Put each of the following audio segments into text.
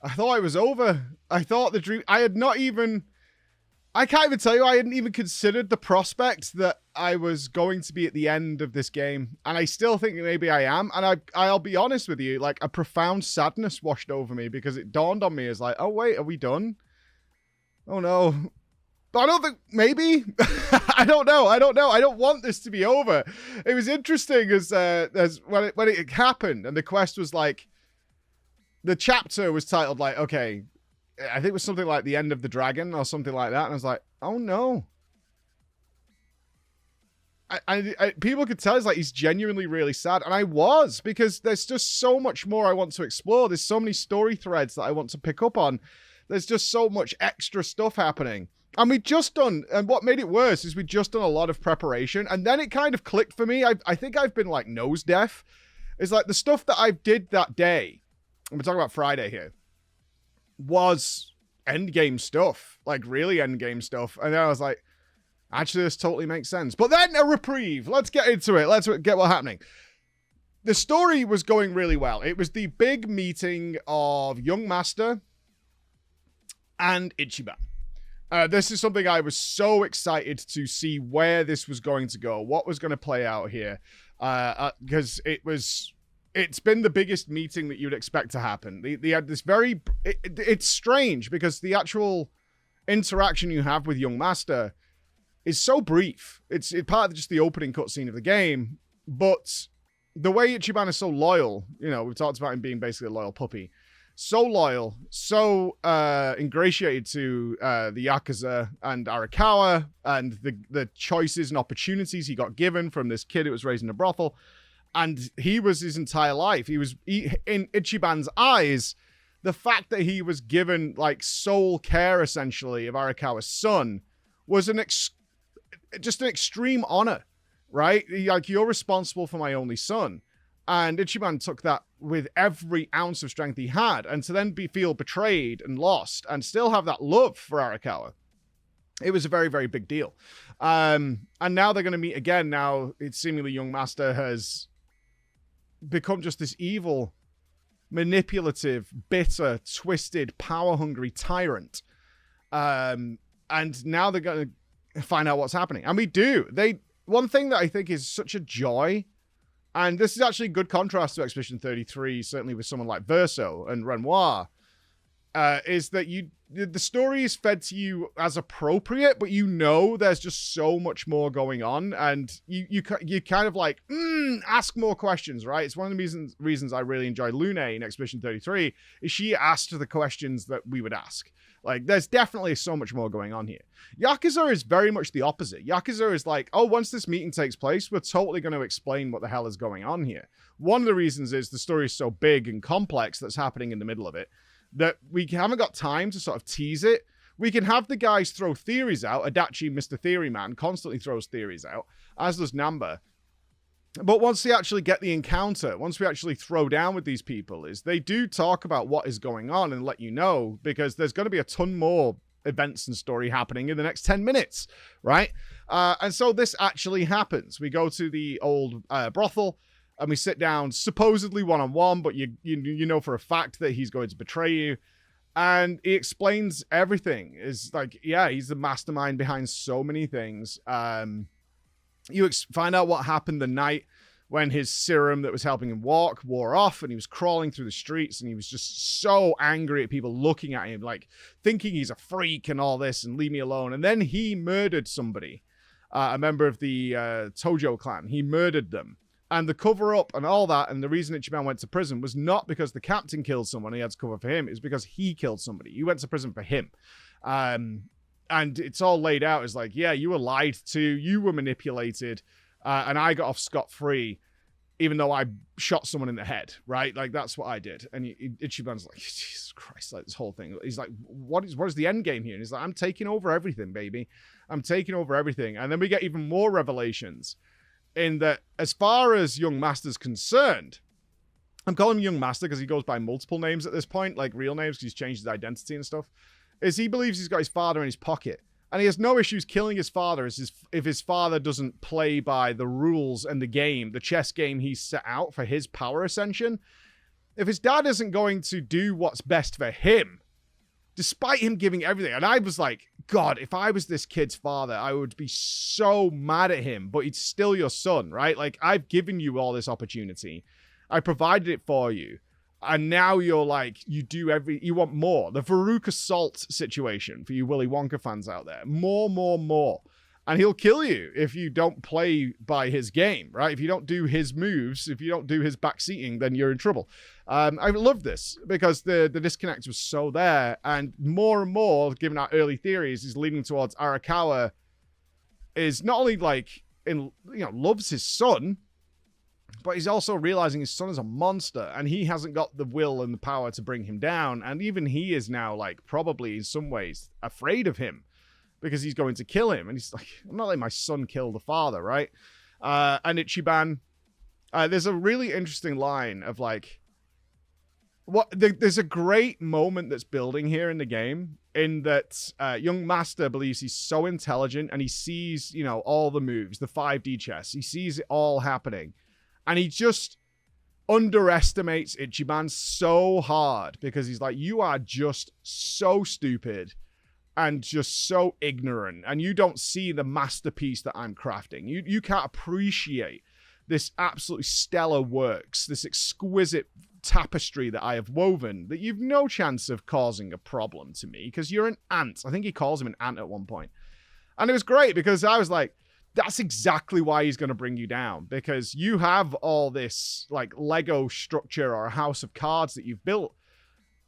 I thought it was over. I thought the dream... I can't even tell you, I hadn't even considered the prospect that I was going to be at the end of this game. And I still think maybe I am. And I'll be honest with you, like a profound sadness washed over me because it dawned on me as like, oh wait, are we done? Oh no. But I don't think, maybe? I don't know. I don't want this to be over. It was interesting as when it happened and the quest was like, the chapter was titled like, okay, I think it was something like The End of the Dragon or something like that. And I was like, oh no. People could tell it's like he's genuinely really sad. And I was, because there's just so much more I want to explore. There's so many story threads that I want to pick up on. There's just so much extra stuff happening. And and what made it worse is we'd just done a lot of preparation. And then it kind of clicked for me. I think I've been like nose deaf. It's like the stuff that I did that day, and we're talking about Friday here, was endgame stuff. Like really endgame stuff. And then I was like, actually, this totally makes sense. But then a reprieve. Let's get into it. Let's get what's happening. The story was going really well. It was the big meeting of Young Master and Ichiban. This is something I was so excited to see where this was going to go, what was going to play out here, because it's been the biggest meeting that you'd expect to happen. They had this it's strange because the actual interaction you have with Young Master is so brief. It's part of just the opening cutscene of the game, but the way Ichiban is so loyal, you know, we've talked about him being basically a loyal puppy. So loyal, so ingratiated to the Yakuza and Arakawa and the choices and opportunities he got given from this kid who was raised in a brothel. And he was his entire life. He in Ichiban's eyes, the fact that he was given like sole care essentially of Arakawa's son was just an extreme honor, right? Like, you're responsible for my only son. And Ichiban took that with every ounce of strength he had, and to then feel betrayed and lost and still have that love for Arakawa, it was a very, very big deal. And now they're going to meet again. Now it's seemingly Young Master has become just this evil, manipulative, bitter, twisted, power-hungry tyrant. And now they're going to find out what's happening. And we do. One thing that I think is such a joy, and this is actually a good contrast to Expedition 33, certainly with someone like Verso and Renoir, is that the story is fed to you as appropriate, but you know there's just so much more going on, and you kind of like, ask more questions, right? It's one of the reasons I really enjoy Lune in Expedition 33, is she asked the questions that we would ask. Like, there's definitely so much more going on here. Yakuza is very much the opposite. Yakuza is like, oh, once this meeting takes place, we're totally going to explain what the hell is going on here. One of the reasons is the story is so big and complex that's happening in the middle of it that we haven't got time to sort of tease it. We can have the guys throw theories out. Adachi, Mr. Theory Man, constantly throws theories out, as does Namba. But once they actually get the encounter, once we actually throw down with these people, is they do talk about what is going on and let you know, because there's going to be a ton more events and story happening in the next 10 minutes, right? And so this actually happens. We go to the old brothel, and we sit down supposedly one-on-one, but you know for a fact that he's going to betray you. And he explains everything. Is like, yeah, he's the mastermind behind so many things. You find out what happened the night when his serum that was helping him walk wore off, and he was crawling through the streets, and he was just so angry at people looking at him, like thinking he's a freak and all this, and leave me alone. And then he murdered somebody, a member of the Tojo clan. He murdered them. And the cover-up and all that, and the reason Ichiban went to prison was not because the captain killed someone, he had to cover for him. It was because he killed somebody. He went to prison for him. And it's all laid out as like, yeah, you were lied to, you were manipulated, and I got off scot-free, even though I shot someone in the head, right? Like, that's what I did. And Ichiban's like, Jesus Christ, like, this whole thing. He's like, what is the end game here? And he's like, I'm taking over everything, baby. I'm taking over everything. And then we get even more revelations in that, as far as Young Master's concerned, I'm calling him Young Master because he goes by multiple names at this point, like real names, because he's changed his identity and stuff, is he believes he's got his father in his pocket. And he has no issues killing his father if his father doesn't play by the rules and the game, the chess game he's set out for his power ascension. if his dad isn't going to do what's best for him, despite him giving everything. And I was like, God, if I was this kid's father, I would be so mad at him, but he's still your son, right? Like, I've given you all this opportunity. I provided it for you. And now you're like, you want more. The Veruca Salt situation for you Willy Wonka fans out there. More. And he'll kill you if you don't play by his game, right? If you don't do his moves, if you don't do his backseating, then you're in trouble. I love this because the disconnect was so there. And more, given our early theories, is leading towards Arakawa is not only like, loves his son, but he's also realizing his son is a monster and he hasn't got the will and the power to bring him down. And even he is now like probably in some ways afraid of him because he's going to kill him. And he's like, I'm not letting my son kill the father, right? And Ichiban, there's a really interesting line of like, there's a great moment that's building here in the game in that young master believes he's so intelligent and he sees, all the moves, the 5D chess. He sees it all happening. And he just underestimates Ichiban so hard because he's like, you are just so stupid and just so ignorant. And you don't see the masterpiece that I'm crafting. You can't appreciate this absolutely stellar works, this exquisite tapestry that I have woven, that you've no chance of causing a problem to me because you're an ant. I think he calls him an ant at one point. And it was great because I was like, that's exactly why he's going to bring you down, because you have all this like Lego structure or a house of cards that you've built,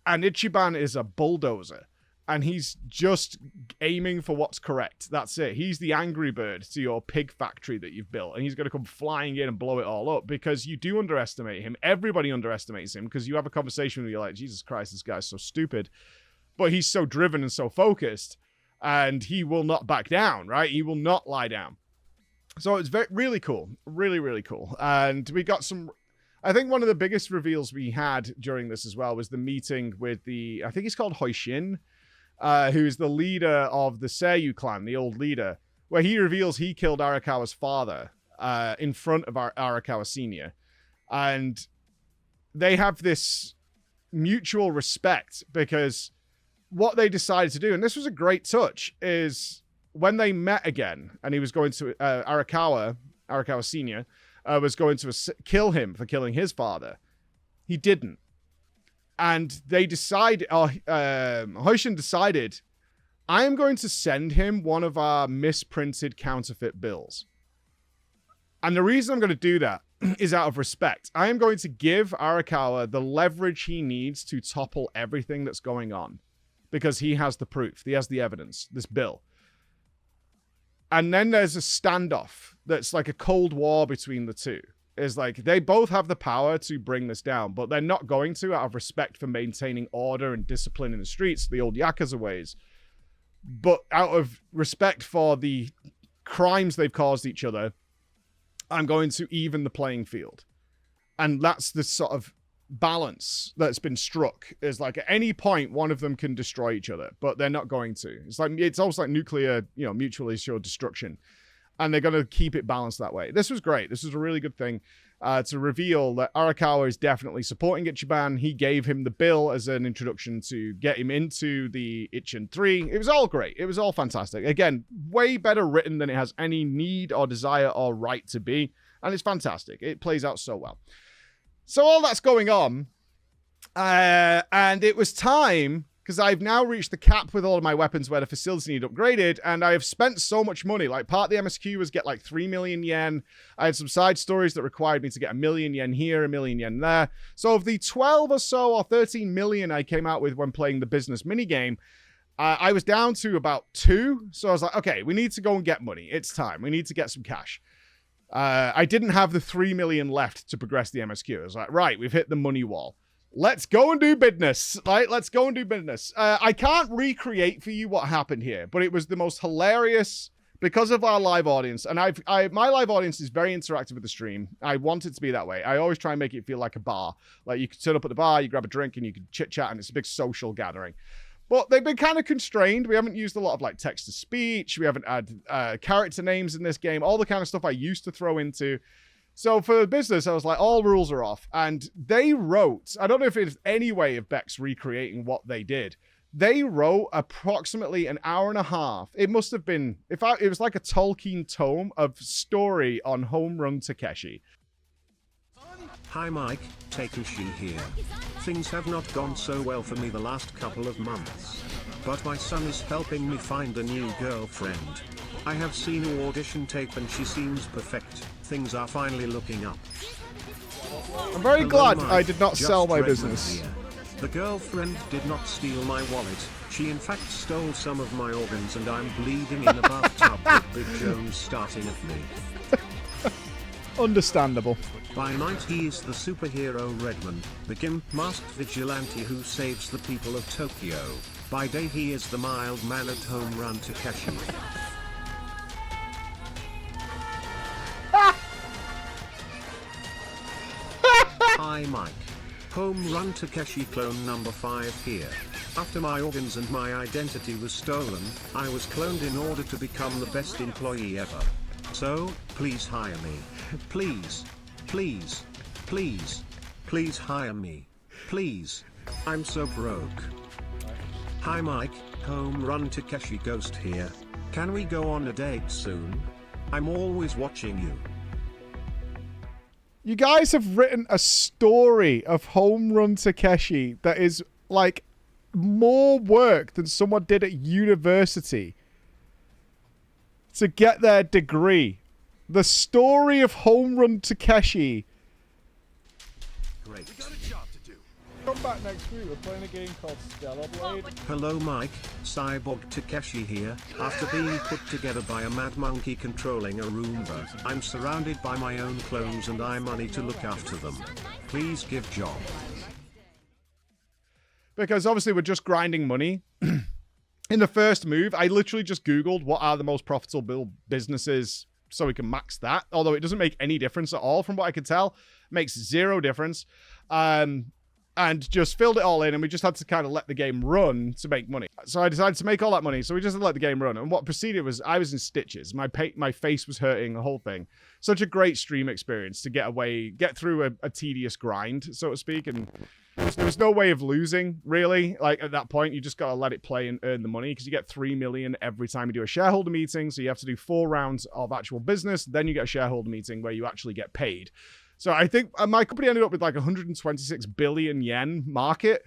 and Ichiban is a bulldozer and he's just aiming for what's correct. That's it. He's the Angry Bird to your pig factory that you've built, and he's going to come flying in and blow it all up because you do underestimate him. Everybody underestimates him because you have a conversation where you're like, Jesus Christ, this guy's so stupid, but he's so driven and so focused, and he will not back down, right? He will not lie down. So it's really cool. Really, really cool. And we got I think one of the biggest reveals we had during this as well was the meeting with I think he's called Hoishin, who's the leader of the Seiyu clan, the old leader, where he reveals he killed Arakawa's father in front of Arakawa Sr. And they have this mutual respect because what they decided to do, and this was a great touch, is when they met again, and he was going to, Arakawa Sr., was going to kill him for killing his father, he didn't. And they decided, Hoishin decided, I am going to send him one of our misprinted counterfeit bills. And the reason I'm going to do that is out of respect. I am going to give Arakawa the leverage he needs to topple everything that's going on, because he has the proof, he has the evidence, this bill. And then there's a standoff that's like a cold war between the two. It's like they both have the power to bring this down, but they're not going to out of respect for maintaining order and discipline in the streets, the old Yakuza ways. But out of respect for the crimes they've caused each other, I'm going to even the playing field. And that's the sort of balance that's been struck, is like at any point one of them can destroy each other, but they're not going to. It's almost like nuclear, mutually assured destruction, and they're going to keep it balanced that way. This was great. This was a really good thing to reveal that Arakawa is definitely supporting Ichiban. He gave him the bill as an introduction to get him into the Ichiban 3. It was all great. It was all fantastic. Again, way better written than it has any need or desire or right to be, and it's fantastic. It plays out so well. So all that's going on, and it was time, because I've now reached the cap with all of my weapons where the facilities need upgraded, and I have spent so much money. Like, part of the MSQ was get like 3 million yen. I had some side stories that required me to get 1 million yen here, 1 million yen there. So of the 12 or so or 13 million I came out with when playing the business minigame, I was down to about 2. So I was like, okay, we need to go and get money. It's time. We need to get some cash. I didn't have the 3 million left to progress the MSQ. I was like, right, we've hit the money wall. Let's go and do business. Right? Let's go and do business. I can't recreate for you what happened here, but it was the most hilarious because of our live audience. And my live audience is very interactive with the stream. I want it to be that way. I always try and make it feel like a bar. Like you could turn up at the bar, you grab a drink, and you can chit chat, and it's a big social gathering. But they've been kind of constrained. We haven't used a lot of like text to speech. We haven't had character names in this game. All the kind of stuff I used to throw into. So for the business, I was like, all rules are off. And they wrote, I don't know if it's any way of Bex recreating what they did. They wrote approximately an hour and a half. It must have been, it was like a Tolkien tome of story on Home Run Takeshi. Hi Mike, Takeshi here. Things have not gone so well for me the last couple of months. But my son is helping me find a new girlfriend. I have seen her audition tape and she seems perfect. Things are finally looking up. I'm very glad Mike, I did not sell my business. Here. The girlfriend did not steal my wallet. She in fact stole some of my organs and I'm bleeding in a bathtub with Big Jones starting at me. Understandable. By night he is the superhero Redman, the gimp-masked vigilante who saves the people of Tokyo. By day he is the mild-mannered home run Takeshi. Hi Mike. Home run Takeshi clone number 5 here. After my organs and my identity was stolen, I was cloned in order to become the best employee ever. So, please hire me. Please. Please. Please. Please hire me. Please. I'm so broke. Hi Mike, Home Run Takeshi Ghost here. Can we go on a date soon? I'm always watching you. You guys have written a story of Home Run Takeshi that is like more work than someone did at university to get their degree. The story of Home Run Takeshi. Great. Come back next week. We're playing a game called Stellar Blade. Hello Mike, Cyborg Takeshi here. After being put together by a mad monkey controlling a Roomba, I'm surrounded by my own clones and I money to look after them. Please give job. Because obviously we're just grinding money. In the first move, I literally just Googled what are the most profitable businesses so we can max that. Although it doesn't make any difference at all from what I could tell. Makes zero difference. And just filled it all in, and we just had to kind of let the game run to make money. So I decided to make all that money, so we just had to let the game run. And what proceeded was I was in stitches. My face was hurting, the whole thing. Such a great stream experience to get through a tedious grind, so to speak. And there was no way of losing, really. Like, at that point, you just got to let it play and earn the money, because you get 3 million every time you do a shareholder meeting. So you have to do 4 rounds of actual business. Then you get a shareholder meeting where you actually get paid. So I think my company ended up with like 126 billion yen market,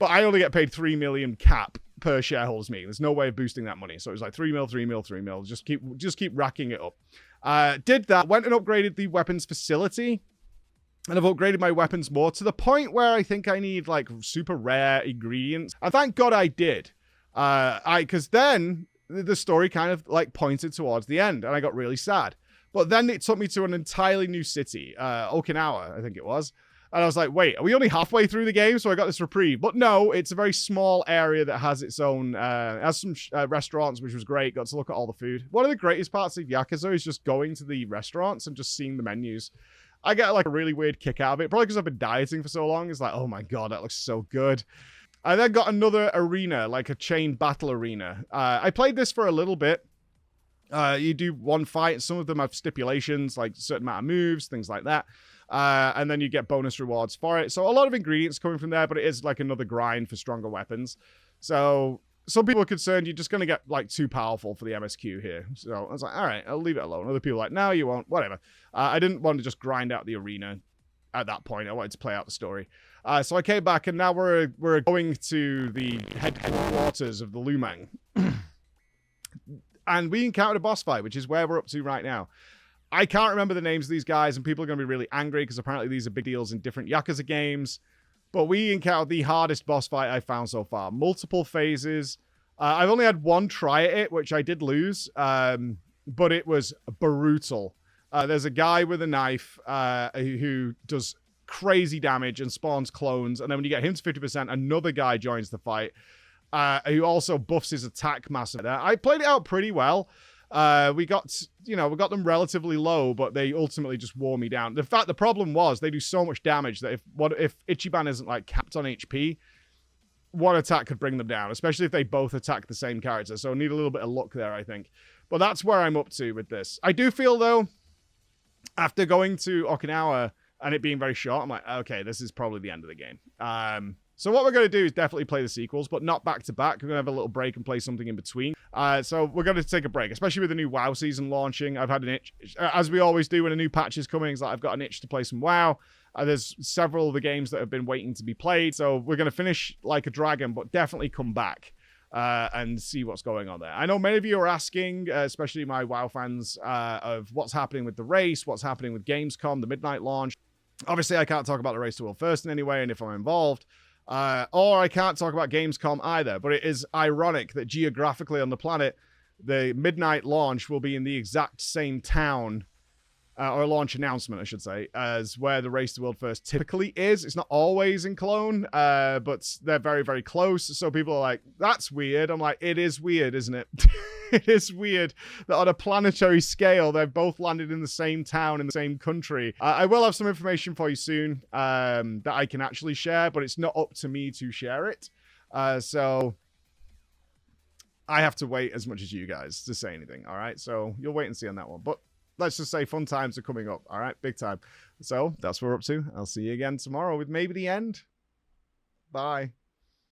but I only get paid 3 million cap per shareholders meeting. There's no way of boosting that money. So it was like 3 mil, 3 mil, 3 mil. Just keep racking it up. Did that, went and upgraded the weapons facility, and I've upgraded my weapons more to the point where I think I need like super rare ingredients. And thank God I did. Because then the story kind of like pointed towards the end and I got really sad. But then it took me to an entirely new city, Okinawa, I think it was. And I was like, wait, are we only halfway through the game? So I got this reprieve. But no, it's a very small area that has its own, has some restaurants, which was great. Got to look at all the food. One of the greatest parts of Yakuza is just going to the restaurants and just seeing the menus. I get like a really weird kick out of it. Probably because I've been dieting for so long. It's like, oh my God, that looks so good. I then got another arena, like a chain battle arena. I played this for a little bit. You do one fight. Some of them have stipulations, like a certain amount of moves, things like that. And then you get bonus rewards for it. So a lot of ingredients coming from there, but it is like another grind for stronger weapons. So some people are concerned you're just going to get like too powerful for the MSQ here. So I was like, all right, I'll leave it alone. Other people are like, no, you won't, whatever. I didn't want to just grind out the arena at that point. I wanted to play out the story. So I came back, and now we're going to the headquarters of the Lumang. And we encountered a boss fight, which is where we're up to right now. I can't remember the names of these guys, and people are going to be really angry because apparently these are big deals in different Yakuza games. But we encountered the hardest boss fight I've found so far. Multiple phases. I've only had one try at it, which I did lose, but it was brutal. There's a guy with a knife who does crazy damage and spawns clones, and then when you get him to 50%, another guy joins the fight. Who also buffs his attack massively. I played it out pretty well. We got them relatively low, but they ultimately just wore me down. The problem was they do so much damage that if Ichiban isn't like capped on HP, one attack could bring them down, especially if they both attack the same character. So I need a little bit of luck there, I think. But that's where I'm up to with this. I do feel, though, after going to Okinawa and it being very short, I'm like, okay, this is probably the end of the game. So what we're going to do is definitely play the sequels, but not back to back. We're going to have a little break and play something in between. So we're going to take a break, especially with the new WoW season launching. I've had an itch, as we always do when a new patch is coming. It's like I've got an itch to play some WoW. There's several of the games that have been waiting to be played. So we're going to finish Like a Dragon, but definitely come back and see what's going on there. I know many of you are asking, especially my WoW fans, of what's happening with the race, what's happening with Gamescom, the midnight launch. Obviously, I can't talk about the Race to World First in any way, and if I'm involved. Or I can't talk about Gamescom either, but it is ironic that geographically on the planet, the midnight launch will be in the exact same town, or launch announcement, I should say, as where the Race to World First typically is. It's not always in Cologne, but they're very, very close. So people are like, that's weird. I'm like, it is weird, isn't it? It is weird that on a planetary scale, they've both landed in the same town in the same country. I will have some information for you soon that I can actually share, but it's not up to me to share it. So I have to wait as much as you guys to say anything. All right. So you'll wait and see on that one. But let's just say fun times are coming up. All right. Big time. So that's what we're up to. I'll see you again tomorrow with maybe the end. Bye.